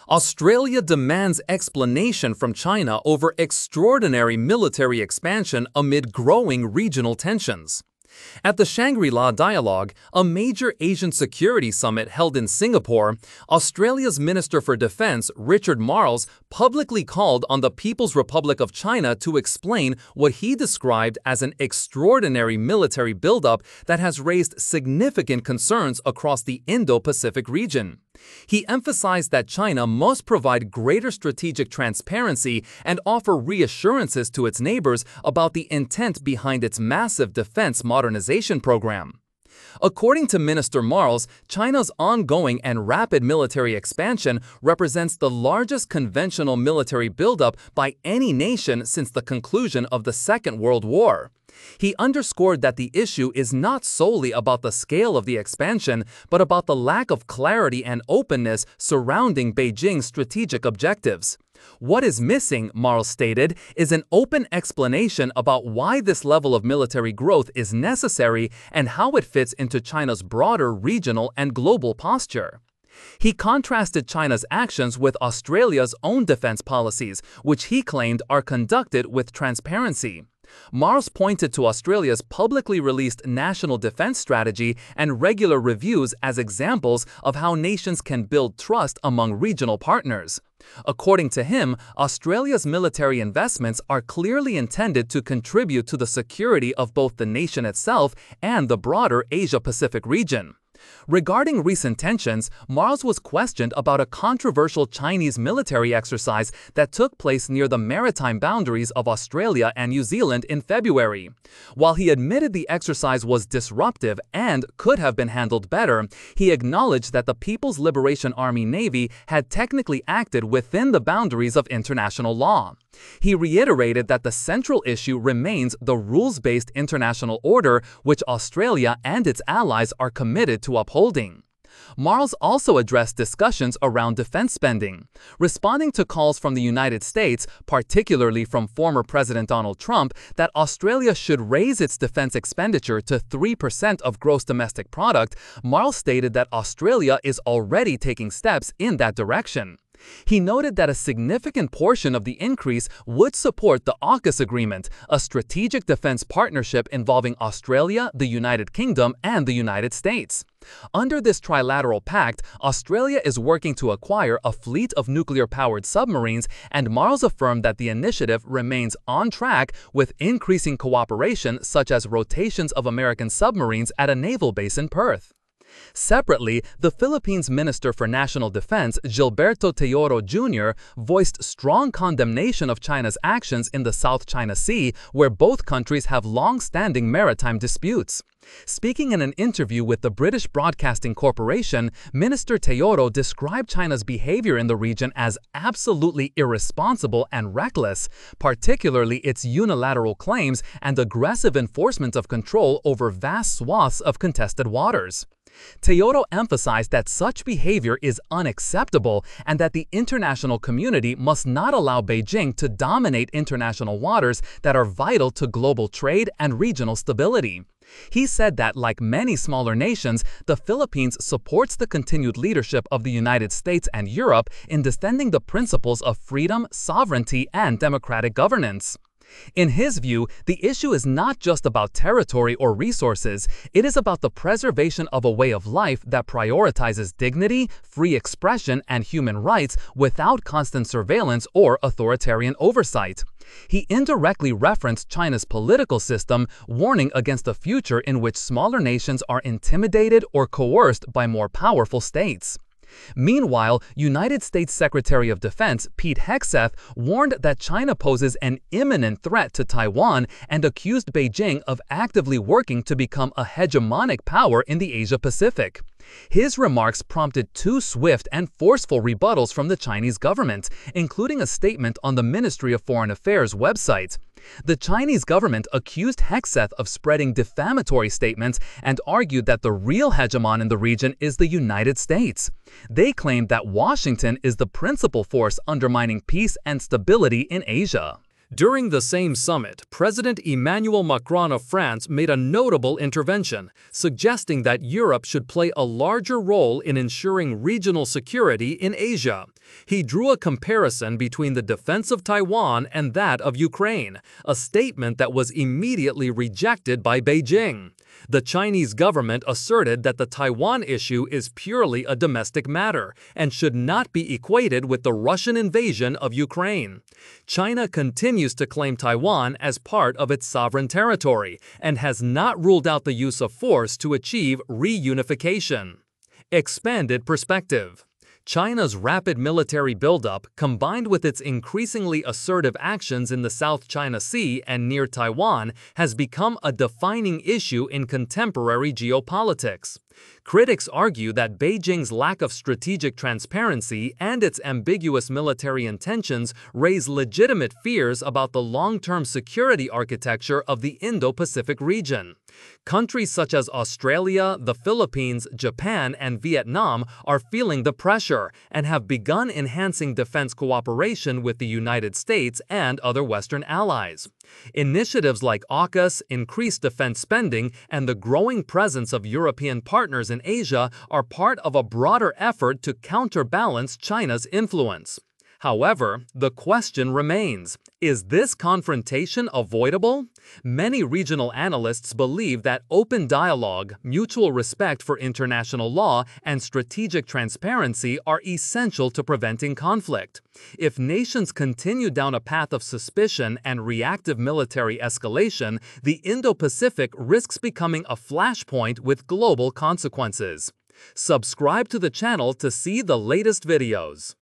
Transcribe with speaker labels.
Speaker 1: Australia demands explanation from China over extraordinary military expansion amid growing regional tensions. At the Shangri-La Dialogue, a major Asian security summit held in Singapore, Australia's Minister for Defence, Richard Marles, publicly called on the People's Republic of China to explain what he described as an extraordinary military buildup that has raised significant concerns across the Indo-Pacific region. He emphasized that China must provide greater strategic transparency and offer reassurances to its neighbors about the intent behind its massive defense modernization program. According to Minister Marles, China's ongoing and rapid military expansion represents the largest conventional military buildup by any nation since the conclusion of the Second World War. He underscored that the issue is not solely about the scale of the expansion, but about the lack of clarity and openness surrounding Beijing's strategic objectives. What is missing, Marles stated, is an open explanation about why this level of military growth is necessary and how it fits into China's broader regional and global posture. He contrasted China's actions with Australia's own defense policies, which he claimed are conducted with transparency. Marles pointed to Australia's publicly released national defense strategy and regular reviews as examples of how nations can build trust among regional partners. According to him, Australia's military investments are clearly intended to contribute to the security of both the nation itself and the broader Asia-Pacific region. Regarding recent tensions, Marles was questioned about a controversial Chinese military exercise that took place near the maritime boundaries of Australia and New Zealand in February. While he admitted the exercise was disruptive and could have been handled better, he acknowledged that the People's Liberation Army Navy had technically acted within the boundaries of international law. He reiterated that the central issue remains the rules-based international order which Australia and its allies are committed to upholding. Marles also addressed discussions around defense spending. Responding to calls from the United States, particularly from former President Donald Trump, that Australia should raise its defense expenditure to 3% of gross domestic product, Marles stated that Australia is already taking steps in that direction. He noted that a significant portion of the increase would support the AUKUS agreement, a strategic defense partnership involving Australia, the United Kingdom, and the United States. Under this trilateral pact, Australia is working to acquire a fleet of nuclear-powered submarines, and Marles affirmed that the initiative remains on track with increasing cooperation such as rotations of American submarines at a naval base in Perth. Separately, the Philippines Minister for National Defense, Gilberto Teodoro Jr., voiced strong condemnation of China's actions in the South China Sea, where both countries have long-standing maritime disputes. Speaking in an interview with the British Broadcasting Corporation, Minister Teodoro described China's behavior in the region as absolutely irresponsible and reckless, particularly its unilateral claims and aggressive enforcement of control over vast swaths of contested waters. Teodoro emphasized that such behavior is unacceptable and that the international community must not allow Beijing to dominate international waters that are vital to global trade and regional stability. He said that, like many smaller nations, the Philippines supports the continued leadership of the United States and Europe in defending the principles of freedom, sovereignty, and democratic governance. In his view, the issue is not just about territory or resources, it is about the preservation of a way of life that prioritizes dignity, free expression, and human rights without constant surveillance or authoritarian oversight. He indirectly referenced China's political system, warning against a future in which smaller nations are intimidated or coerced by more powerful states. Meanwhile, United States Secretary of Defense Pete Hegseth warned that China poses an imminent threat to Taiwan and accused Beijing of actively working to become a hegemonic power in the Asia-Pacific. His remarks prompted two swift and forceful rebuttals from the Chinese government, including a statement on the Ministry of Foreign Affairs website. The Chinese government accused Hegseth of spreading defamatory statements and argued that the real hegemon in the region is the United States. They claimed that Washington is the principal force undermining peace and stability in Asia. During the same summit, President Emmanuel Macron of France made a notable intervention, suggesting that Europe should play a larger role in ensuring regional security in Asia. He drew a comparison between the defense of Taiwan and that of Ukraine, a statement that was immediately rejected by Beijing. The Chinese government asserted that the Taiwan issue is purely a domestic matter and should not be equated with the Russian invasion of Ukraine. China continues to claim Taiwan as part of its sovereign territory and has not ruled out the use of force to achieve reunification. Expanded perspective. China's rapid military buildup, combined with its increasingly assertive actions in the South China Sea and near Taiwan, has become a defining issue in contemporary geopolitics. Critics argue that Beijing's lack of strategic transparency and its ambiguous military intentions raise legitimate fears about the long-term security architecture of the Indo-Pacific region. Countries such as Australia, the Philippines, Japan, and Vietnam are feeling the pressure and have begun enhancing defense cooperation with the United States and other Western allies. Initiatives like AUKUS, increased defense spending, and the growing presence of European partners in Asia are part of a broader effort to counterbalance China's influence. However, the question remains, is this confrontation avoidable? Many regional analysts believe that open dialogue, mutual respect for international law, and strategic transparency are essential to preventing conflict. If nations continue down a path of suspicion and reactive military escalation, the Indo-Pacific risks becoming a flashpoint with global consequences. Subscribe to the channel to see the latest videos.